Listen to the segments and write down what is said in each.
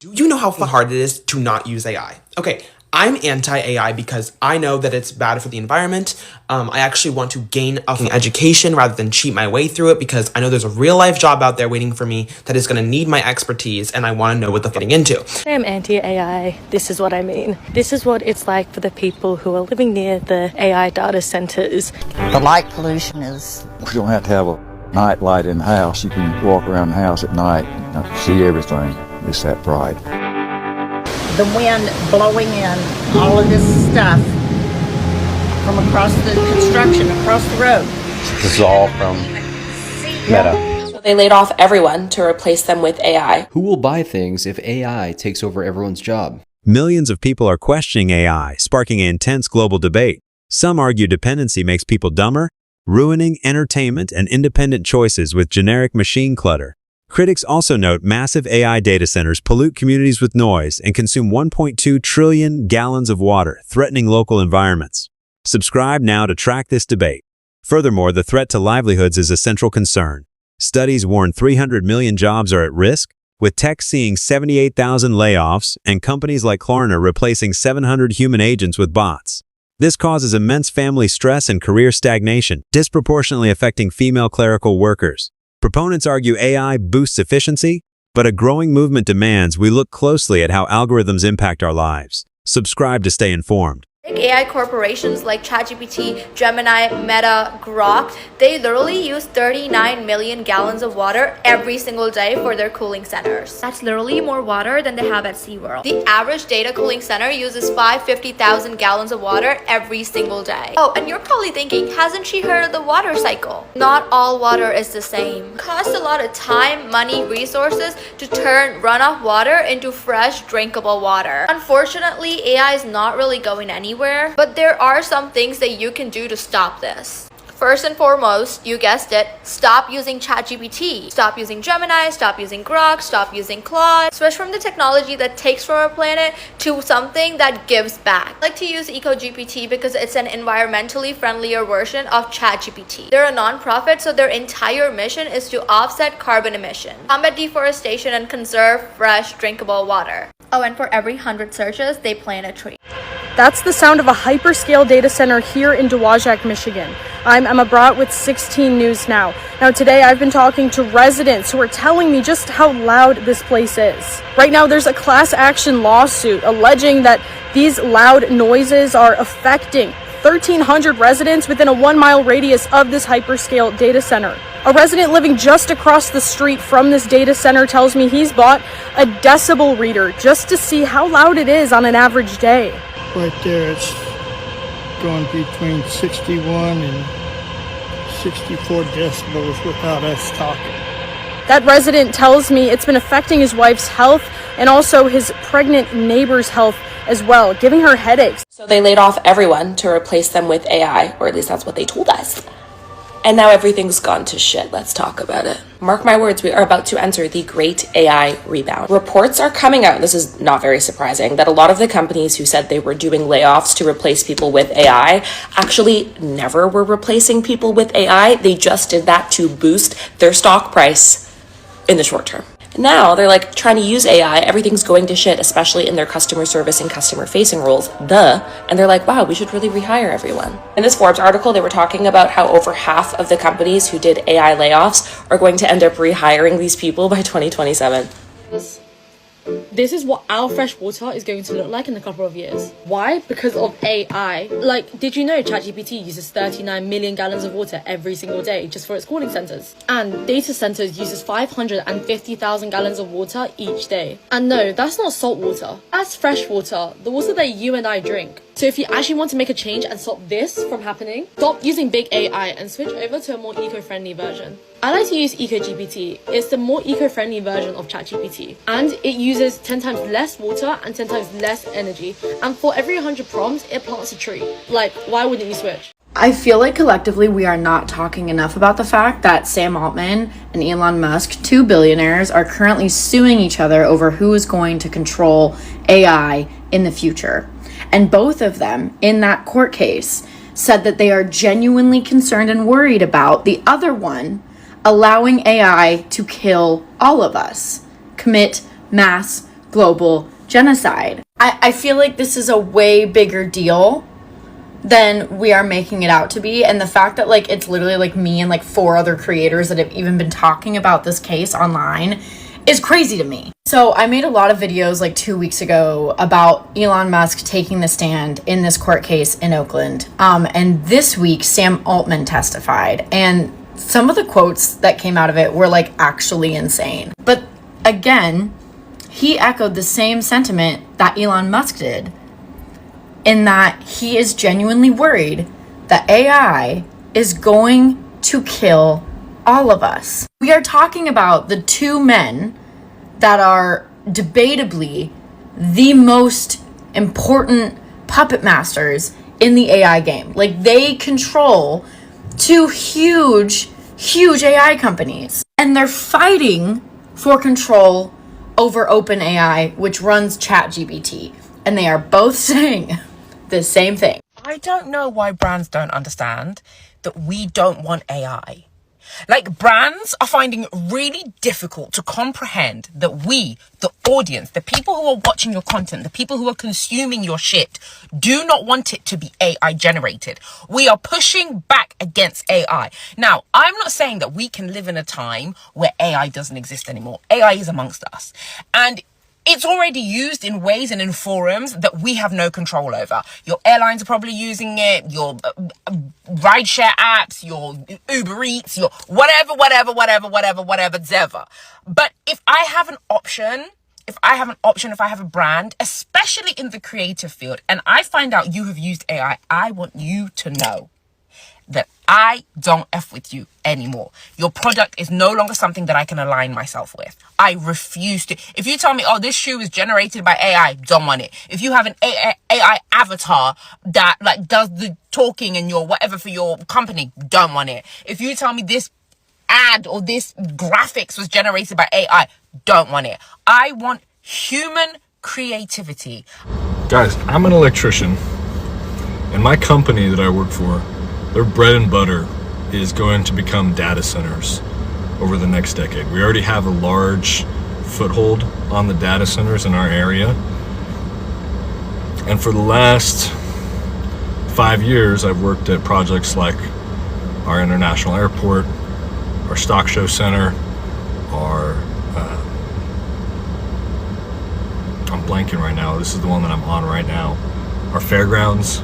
Do you know how hard it is to not use AI? Okay, I'm anti-AI because I know that it's bad for the environment. I actually want to gain an education rather than cheat my way through it because I know there's a real-life job out there waiting for me that is going to need my expertise, and I want to know what the getting into. I'm anti-AI. This is what I mean. This is what it's like for the people who are living near the AI data centers. The light pollution is... You don't have to have a night light in the house. You can walk around the house at night and see everything. It's that bright. The wind blowing in all of this stuff from across the construction, across the road. This is all from Meta. So they laid off everyone to replace them with AI. Who will buy things if AI takes over everyone's job? Millions of people are questioning AI, sparking an intense global debate. Some argue dependency makes people dumber, ruining entertainment and independent choices with generic machine clutter. Critics also note massive AI data centers pollute communities with noise and consume 1.2 trillion gallons of water, threatening local environments. Subscribe now to track this debate. Furthermore, the threat to livelihoods is a central concern. Studies warn 300 million jobs are at risk, with tech seeing 78,000 layoffs and companies like Klarna replacing 700 human agents with bots. This causes immense family stress and career stagnation, disproportionately affecting female clerical workers. Proponents argue AI boosts efficiency, but a growing movement demands we look closely at how algorithms impact our lives. Subscribe to stay informed. Big AI corporations like ChatGPT, Gemini, Meta, Grok, they literally use 39 million gallons of water every single day for their cooling centers. That's literally more water than they have at SeaWorld. The average data cooling center uses 550,000 gallons of water every single day. Oh, and you're probably thinking, hasn't she heard of the water cycle? Not all water is the same. It costs a lot of time, money, resources to turn runoff water into fresh, drinkable water. Unfortunately, AI is not really going anywhere. But there are some things that you can do to stop this. First and foremost, you guessed it, stop using ChatGPT. Stop using Gemini, stop using Grok, stop using Claude. Switch from the technology that takes from our planet to something that gives back. I like to use EcoGPT because it's an environmentally friendlier version of ChatGPT. They're a non-profit, so their entire mission is to offset carbon emission, combat deforestation, and conserve fresh, drinkable water. Oh, and for every 100 searches, they plant a tree. That's the sound of a hyperscale data center here in Dowagiac, Michigan. I'm Emma Brott with 16 News Now. Now today I've been talking to residents who are telling me just how loud this place is. Right now there's a class action lawsuit alleging that these loud noises are affecting 1,300 residents within a 1-mile radius of this hyperscale data center. A resident living just across the street from this data center tells me he's bought a decibel reader just to see how loud it is on an average day. Right there, it's going between 61 and 64 decibels without us talking. That resident tells me it's been affecting his wife's health and also his pregnant neighbor's health as well, giving her headaches. So they laid off everyone to replace them with AI, or at least that's what they told us. And now everything's gone to shit. Let's talk about it. Mark my words, we are about to enter the great AI rebound. Reports are coming out, and this is not very surprising, that a lot of the companies who said they were doing layoffs to replace people with AI actually never were replacing people with AI. They just did that to boost their stock price in the short term. Now they're like trying to use AI, everything's going to shit, especially in their customer service and customer facing roles, and they're like, wow, we should really rehire everyone. In this Forbes article, they were talking about how over half of the companies who did AI layoffs are going to end up rehiring these people by 2027. This is what our fresh water is going to look like in a couple of years. Why? Because of AI. Like, did you know ChatGPT uses 39 million gallons of water every single day just for its cooling centers? And data centers uses 550,000 gallons of water each day. And no, that's not salt water. That's fresh water, the water that you and I drink. So if you actually want to make a change and stop this from happening, stop using big AI and switch over to a more eco-friendly version. I like to use EcoGPT. It's the more eco-friendly version of ChatGPT. And it uses 10 times less water and 10 times less energy. And for every 100 prompts, it plants a tree. Like, why wouldn't you switch? I feel like collectively we are not talking enough about the fact that Sam Altman and Elon Musk, two billionaires, are currently suing each other over who is going to control AI in the future. And both of them, in that court case, said that they are genuinely concerned and worried about the other one allowing AI to kill all of us, commit mass global genocide. I feel like this is a way bigger deal than we are making it out to be. And the fact that like it's literally like me and like 4 other creators that have even been talking about this case online is crazy to me. So I made a lot of videos like 2 weeks ago about Elon Musk taking the stand in this court case in Oakland. And this week, Sam Altman testified. And some of the quotes that came out of it were like actually insane. But again, he echoed the same sentiment that Elon Musk did, in that he is genuinely worried that AI is going to kill all of us. We are talking about the 2 men that are debatably the most important puppet masters in the AI game. Like, they control 2 huge AI companies, and they're fighting for control over OpenAI, which runs ChatGPT, and they are both saying the same thing. I don't know why brands don't understand that we don't want AI. Like, brands are finding it really difficult to comprehend that we, the audience, the people who are watching your content, the people who are consuming your shit, do not want it to be AI generated. We are pushing back against AI. Now, I'm not saying that we can live in a time where AI doesn't exist anymore. AI is amongst us. And it's already used in ways and in forums that we have no control over. Your airlines are probably using it, your rideshare apps, your Uber Eats, your whatever. But if I have an option, if I have a brand, especially in the creative field, and I find out you have used AI, I want you to know that I don't F with you anymore. Your product is no longer something that I can align myself with. I refuse to. If you tell me, oh, this shoe is generated by AI, don't want it. If you have an AI avatar that like does the talking and your whatever for your company, don't want it. If you tell me this ad or this graphics was generated by AI, don't want it. I want human creativity. Guys, I'm an electrician, and my company that I work for, their bread and butter is going to become data centers over the next decade. We already have a large foothold on the data centers in our area. And for the last 5 years, I've worked at projects like our international airport, our stock show center, our, I'm blanking right now. This is the one that I'm on right now. Our fairgrounds.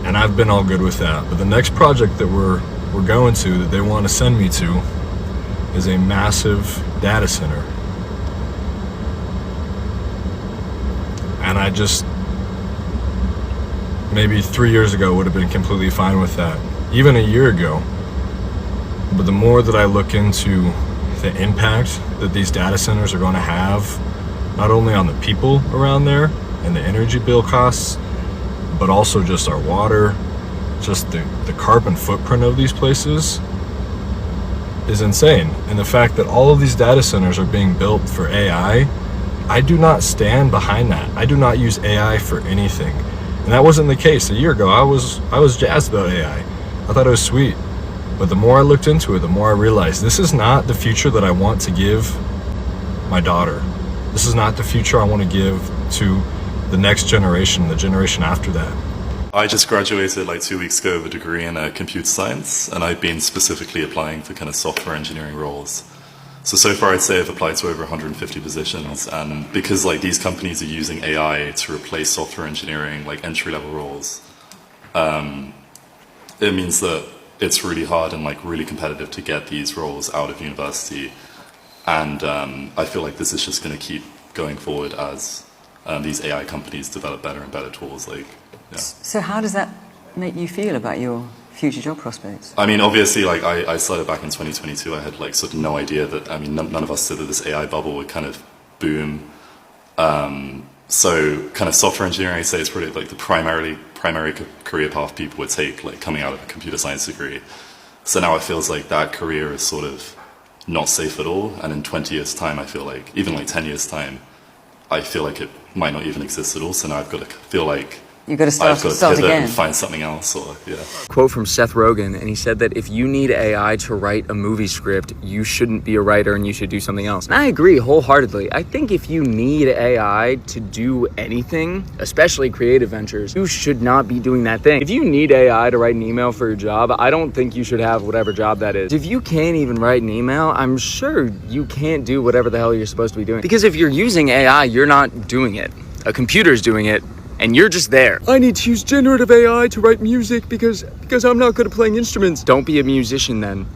And I've been all good with that. But the next project that we're going to, that they want to send me to, is a massive data center. And I just, maybe 3 years ago, would have been completely fine with that. Even a year ago. But the more that I look into the impact that these data centers are going to have, not only on the people around there and the energy bill costs, but also just our water, just the carbon footprint of these places is insane. And the fact that all of these data centers are being built for AI, I do not stand behind that. I do not use AI for anything. And that wasn't the case a year ago. I was jazzed about AI. I thought it was sweet. But the more I looked into it, the more I realized this is not the future that I want to give my daughter. This is not the future I want to give to the next generation, the generation after that. I just graduated like 2 weeks ago with a degree in computer science, and I've been specifically applying for kind of software engineering roles. So far I'd say I've applied to over 150 positions, and because like these companies are using AI to replace software engineering, like entry-level roles, it means that it's really hard and like really competitive to get these roles out of university. And I feel like this is just going to keep going forward as these AI companies develop better and better tools. Like, yeah. So how does that make you feel about your future job prospects? I mean, obviously, like I started back in 2022. I had like sort of no idea that, I mean, none of us said that this AI bubble would kind of boom. So kind of software engineering, I'd say, is probably like the primary career path people would take, like coming out of a computer science degree. So now it feels like that career is sort of not safe at all. And in 20 years time, I feel like, even like 10 years time, I feel like it might not even exist at all. So now I've got to feel like You got to I've got to start pivot again. and find something else, or yeah. Quote from Seth Rogen, and he said that if you need AI to write a movie script, you shouldn't be a writer and you should do something else. And I agree wholeheartedly. I think if you need AI to do anything, especially creative ventures, you should not be doing that thing. If you need AI to write an email for your job, I don't think you should have whatever job that is. If you can't even write an email, I'm sure you can't do whatever the hell you're supposed to be doing. Because if you're using AI, you're not doing it. A computer's doing it, and you're just there. I need to use generative AI to write music because I'm not good at playing instruments. Don't be a musician then.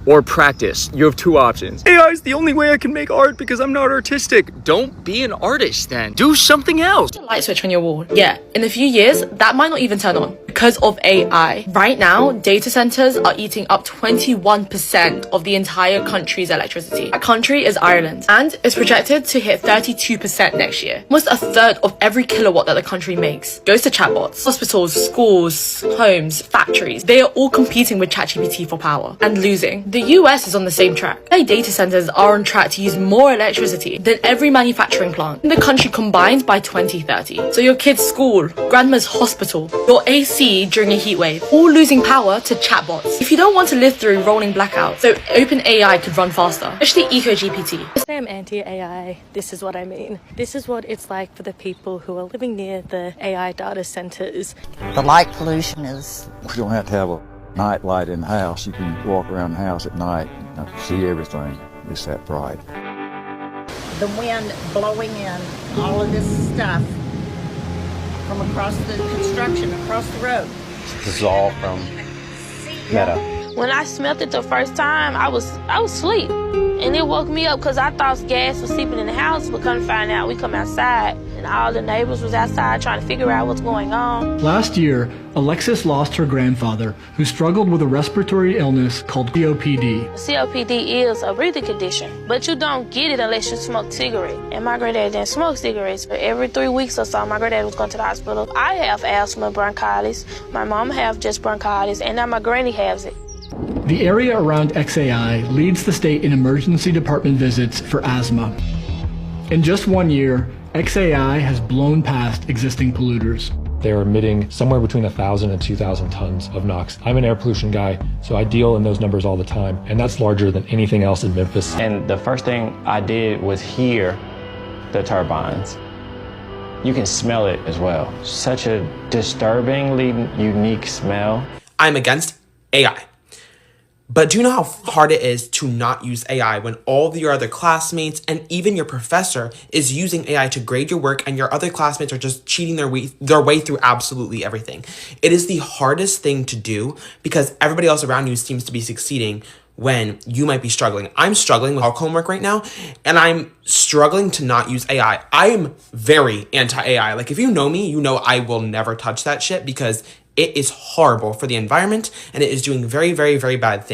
Or practice. You have two options. AI is the only way I can make art because I'm not artistic. Don't be an artist then. Do something else. Light switch on your wall. Yeah, in a few years, that might not even turn on because of AI. Right now, data centers are eating up 21% of the entire country's electricity. That country is Ireland, and it's projected to hit 32% next year. Almost a third of every kilowatt that the country makes goes to chatbots. Hospitals, schools, homes, factories, they are all competing with ChatGPT for power and losing. The US is on the same track. AI data centers are on track to use more electricity than every manufacturing plant in the country combined by 2030. So your kid's school, grandma's hospital, your AC during a heat wave, all losing power to chatbots. If you don't want to live through rolling blackouts, so OpenAI could run faster, especially EcoGPT. I say I'm anti-AI. This is what I mean. This is what it's like for the people who are living near the AI data centers. The light pollution is... You don't have to have a night light in the house. You can walk around the house at night and see everything. It's that bright. The wind blowing in all of this stuff from across the construction, across the road. This is all from Meta. When I smelled it the first time, I was asleep. And it woke me up because I thought gas was seeping in the house, but couldn't find out. We come outside, and all the neighbors was outside trying to figure out what's going on. Last year, Alexis lost her grandfather, who struggled with a respiratory illness called COPD. COPD is a breathing condition, but you don't get it unless you smoke cigarettes. And my granddad didn't smoke cigarettes. Every 3 weeks or so, my granddad was going to the hospital. I have asthma, bronchitis. My mom have just bronchitis, and now my granny has it. The area around XAI leads the state in emergency department visits for asthma. In just 1 year, XAI has blown past existing polluters. They're emitting somewhere between 1,000 and 2,000 tons of NOx. I'm an air pollution guy, so I deal in those numbers all the time, and that's larger than anything else in Memphis. And the first thing I did was hear the turbines. You can smell it as well. Such a disturbingly unique smell. I'm against AI. But do you know how hard it is to not use AI when all of your other classmates and even your professor is using AI to grade your work and your other classmates are just cheating their way through absolutely everything? It is the hardest thing to do because everybody else around you seems to be succeeding when you might be struggling. I'm struggling with homework right now, and I'm struggling to not use AI. I am very anti-AI. Like, if you know me, you know I will never touch that shit because it is horrible for the environment and it is doing very, very, very bad things.